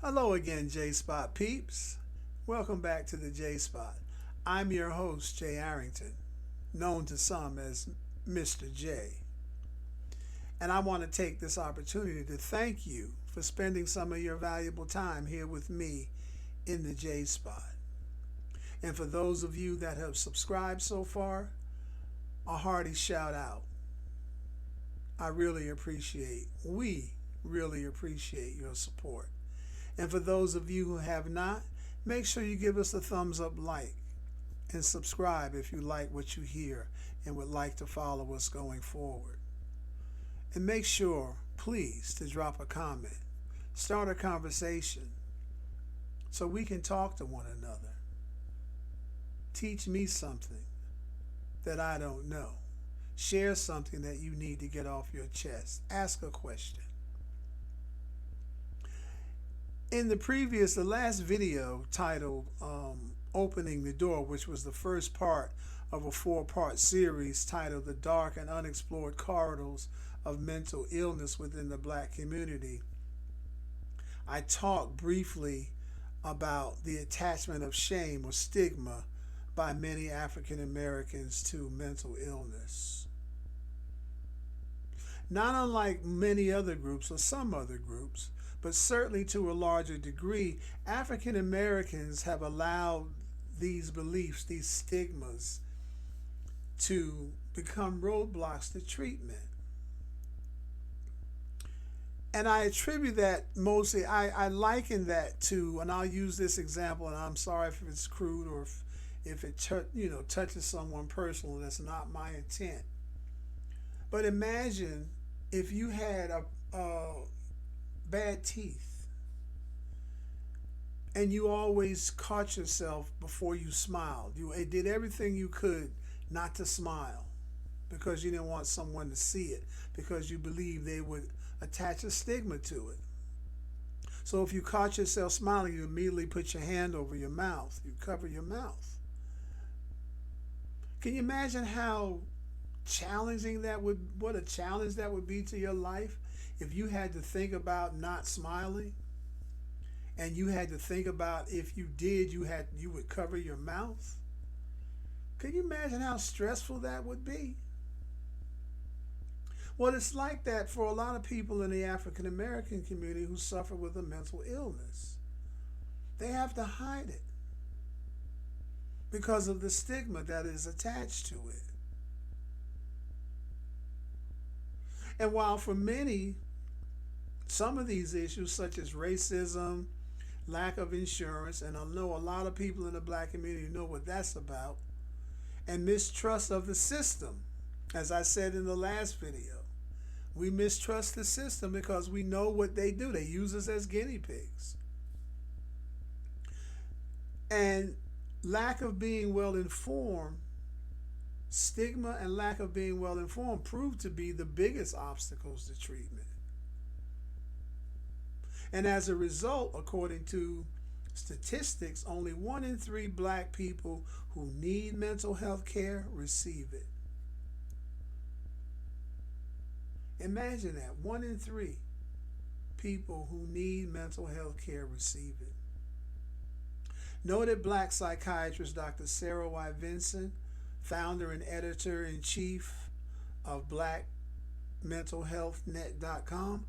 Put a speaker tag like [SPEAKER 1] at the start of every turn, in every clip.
[SPEAKER 1] Hello again, J Spot peeps. Welcome back to the J Spot. I'm your host, Jay Arrington, known to some as Mr. J. And I want to take this opportunity to thank you for spending some of your valuable time here with me in the J Spot. And for those of you that have subscribed so far, a hearty shout out. We really appreciate your support. And for those of you who have not, make sure you give us a thumbs up like and subscribe if you like what you hear and would like to follow us going forward. And make sure, please, to drop a comment, start a conversation so we can talk to one another. Teach me something that I don't know. Share something that you need to get off your chest. Ask a question. In the last video titled Opening the Door, which was the first part of a four-part series titled The Dark and Unexplored Corridors of Mental Illness Within the Black Community, I talked briefly about the attachment of shame or stigma by many African Americans to mental illness. Not unlike many other groups or some other groups, but certainly to a larger degree, African Americans have allowed these beliefs, these stigmas, to become roadblocks to treatment. And I attribute that mostly, I liken that to, and I'll use this example, and I'm sorry if it's crude or if it touches someone personal. That's not my intent. But imagine if you had a bad teeth and you always caught yourself before you smiled. You did everything you could not to smile because you didn't want someone to see it, because you believed they would attach a stigma to it. So if you caught yourself smiling, you immediately put your hand over your mouth. You cover your mouth. Can you imagine how what a challenge that would be to your life if you had to think about not smiling, and you had to think about if you did, you would cover your mouth? Can you imagine how stressful that would be? Well, it's like that for a lot of people in the African American community who suffer with a mental illness. They have to hide it because of the stigma that is attached to it. And while for many, some of these issues, such as racism, lack of insurance, and I know a lot of people in the black community know what that's about, and mistrust of the system, as I said in the last video. We mistrust the system because we know what they do. They use us as guinea pigs. And lack of being well informed, stigma and lack of being well informed proved to be the biggest obstacles to treatment. And as a result, according to statistics, only 1 in 3 black people who need mental health care receive it. Imagine that, 1 in 3 people who need mental health care receive it. Noted black psychiatrist Dr. Sarah Y. Vinson, founder and editor-in-chief of blackmentalhealthnet.com,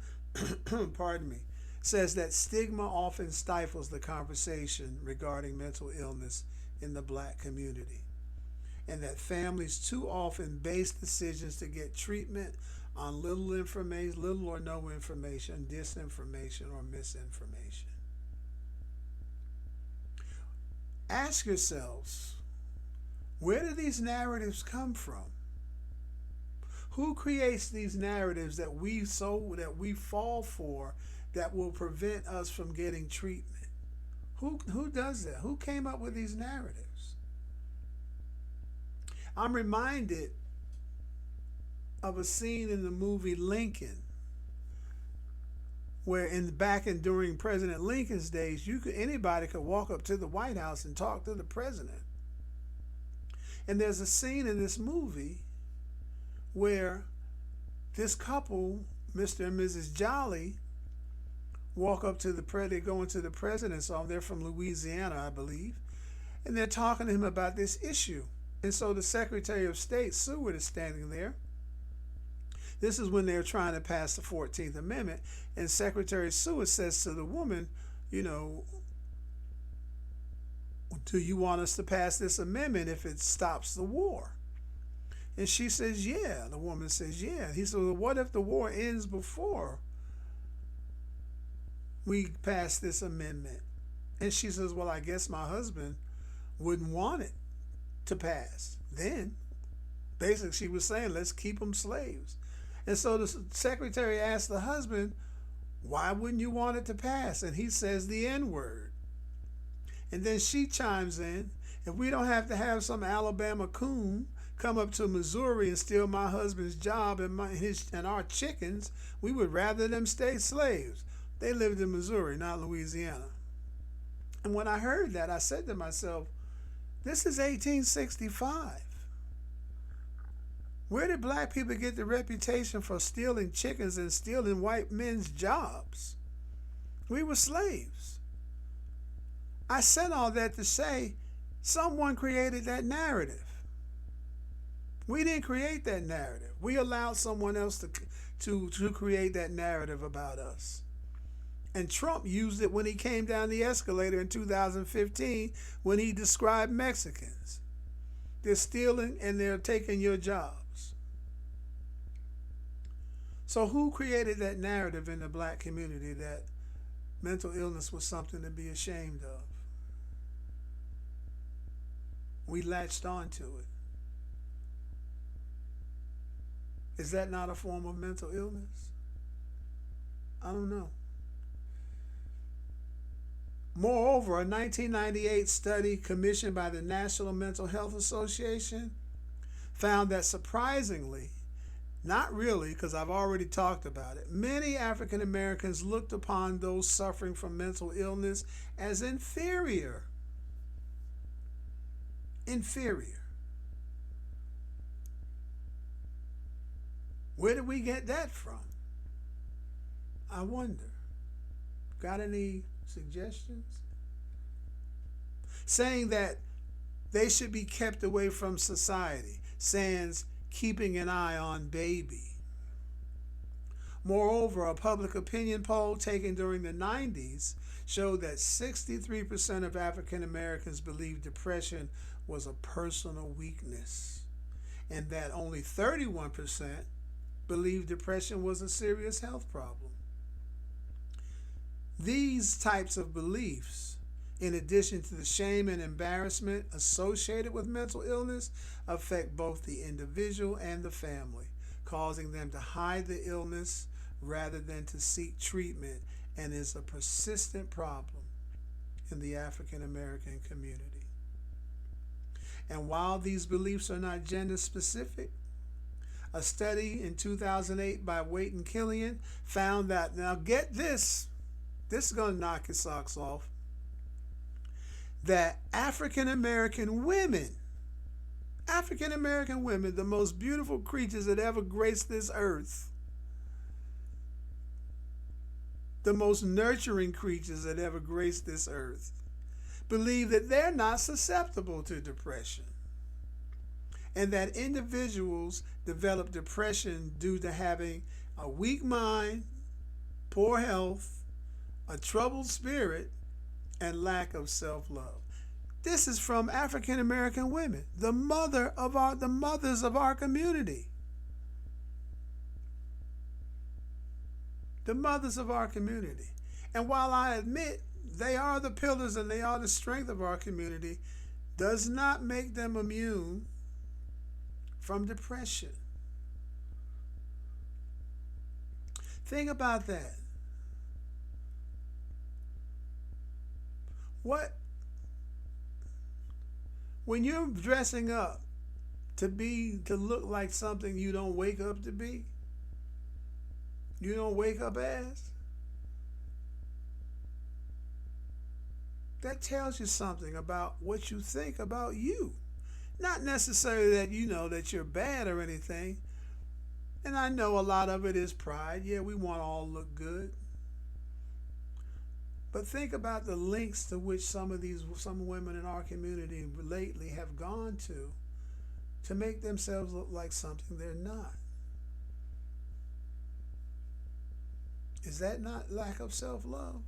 [SPEAKER 1] pardon me, says that stigma often stifles the conversation regarding mental illness in the black community, and that families too often base decisions to get treatment on little or no information, disinformation, or misinformation. Ask yourselves, where do these narratives come from? Who creates these narratives that we fall for, that will prevent us from getting treatment? Who does that? Who came up with these narratives? I'm reminded of a scene in the movie Lincoln, where during President Lincoln's days, anybody could walk up to the White House and talk to the president. And there's a scene in this movie where this couple, Mr. and Mrs. Jolly, walk up to they go into the president's office. They're from Louisiana, I believe, and they're talking to him about this issue. And so the Secretary of State, Seward, is standing there. This is when they're trying to pass the 14th Amendment. And Secretary Seward says to the woman, you know, do you want us to pass this amendment if it stops the war? And she says, yeah. The woman says, yeah. He said, well, what if the war ends before we pass this amendment? And she says, well, I guess my husband wouldn't want it to pass. Then, basically, she was saying, let's keep them slaves. And so the secretary asked the husband, why wouldn't you want it to pass? And he says the N-word. And then she chimes in, if we don't have to have some Alabama coon come up to Missouri and steal my husband's job and our chickens, we would rather them stay slaves. They lived in Missouri, not Louisiana. And when I heard that, I said to myself, this is 1865. Where did black people get the reputation for stealing chickens and stealing white men's jobs? We were slaves. I said all that to say someone created that narrative. We didn't create that narrative. We allowed someone else to create that narrative about us. And Trump used it when he came down the escalator in 2015 when he described Mexicans. They're stealing and they're taking your jobs. So who created that narrative in the black community that mental illness was something to be ashamed of? We latched onto it. Is that not a form of mental illness? I don't know. Moreover, a 1998 study commissioned by the National Mental Health Association found that surprisingly, not really, because I've already talked about it, many African Americans looked upon those suffering from mental illness as inferior. Inferior. Where did we get that from? I wonder. Got any suggestions? Saying that they should be kept away from society, sans keeping an eye on baby. Moreover, a public opinion poll taken during the 90s showed that 63% of African Americans believed depression was a personal weakness, and that only 31% believed depression was a serious health problem. These types of beliefs, in addition to the shame and embarrassment associated with mental illness, affect both the individual and the family, causing them to hide the illness rather than to seek treatment, and is a persistent problem in the African American community. And while these beliefs are not gender specific, a study in 2008 by Waite and Killian found that, now get this is going to knock your socks off, that African American women, the most beautiful creatures that ever graced this earth, the most nurturing creatures that ever graced this earth, believe that they're not susceptible to depression, and that individuals develop depression due to having a weak mind, poor health, a troubled spirit, and lack of self-love. This is from African American women, the mothers of our community. The mothers of our community. And while I admit they are the pillars and they are the strength of our community, does not make them immune from depression. Think about that. When you're dressing up to look like something you don't wake up to be, you don't wake up as, that tells you something about what you think about you. Not necessarily that you know that you're bad or anything. And I know a lot of it is pride. Yeah, we want to all look good. But think about the lengths to which some women in our community lately have gone to make themselves look like something they're not. Is that not lack of self-love?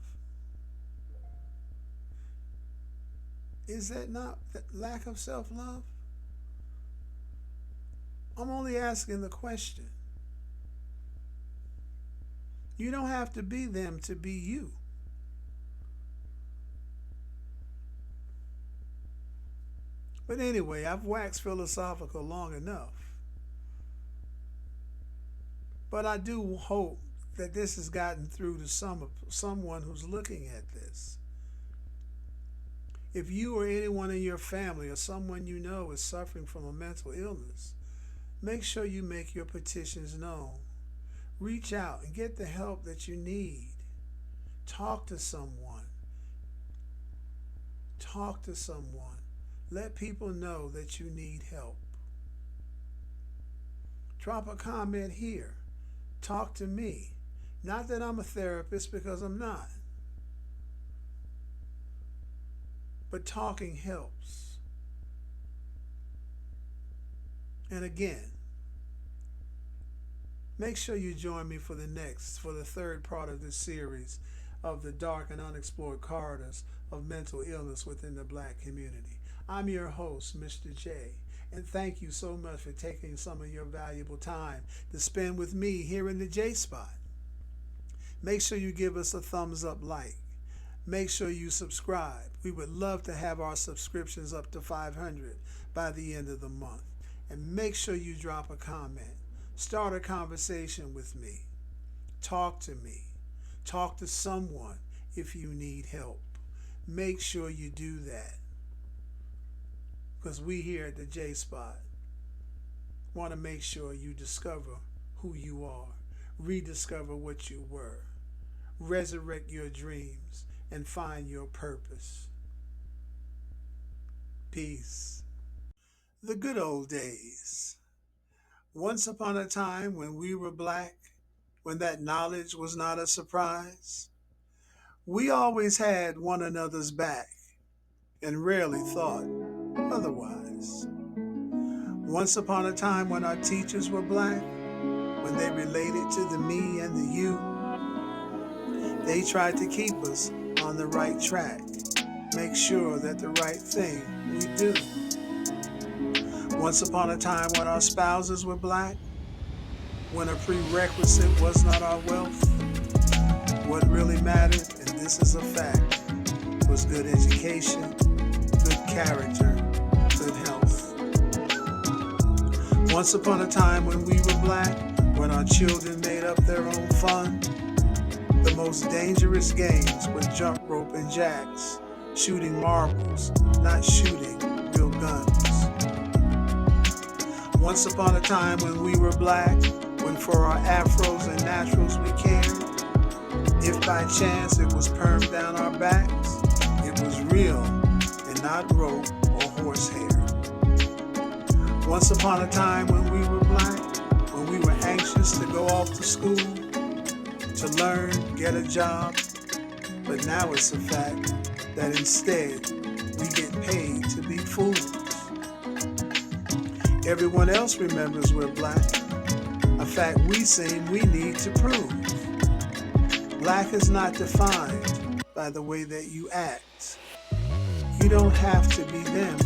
[SPEAKER 1] Is that not lack of self-love? I'm only asking the question. You don't have to be them to be you. But anyway, I've waxed philosophical long enough. But I do hope that this has gotten through to someone who's looking at this. If you or anyone in your family or someone you know is suffering from a mental illness, make sure you make your petitions known. Reach out and get the help that you need. Talk to someone. Talk to someone. Let people know that you need help. Drop a comment here. Talk to me. Not that I'm a therapist, because I'm not. But talking helps. And again, make sure you join me for the third part of this series of the dark and unexplored corridors of mental illness within the Black community. I'm your host, Mr. J, and thank you so much for taking some of your valuable time to spend with me here in the J Spot. Make sure you give us a thumbs up like. Make sure you subscribe. We would love to have our subscriptions up to 500 by the end of the month. And make sure you drop a comment. Start a conversation with me. Talk to me. Talk to someone if you need help. Make sure you do that. Because we here at the J Spot want to make sure you discover who you are, rediscover what you were, resurrect your dreams, and find your purpose. Peace. The good old days. Once upon a time when we were black, when that knowledge was not a surprise, we always had one another's back and rarely thought otherwise. Once upon a time when our teachers were black, when they related to the me and the you, they tried to keep us on the right track, make sure that the right thing we do. Once upon a time when our spouses were black, when a prerequisite was not our wealth, what really mattered, and this is a fact, was good education, good character, good health. Once upon a time when we were black, when our children made up their own fun, the most dangerous games were jump rope and jacks, shooting marbles, not shooting real guns. Once upon a time when we were black, when for our afros and naturals we cared, if by chance it was permed down our backs, it was real and not rope or horsehair. Once upon a time when we were black, when we were anxious to go off to school, to learn, get a job, but now it's a fact that instead we get paid to be fools. Everyone else remembers we're black, a fact we seem we need to prove. Black is not defined by the way that you act. You don't have to be them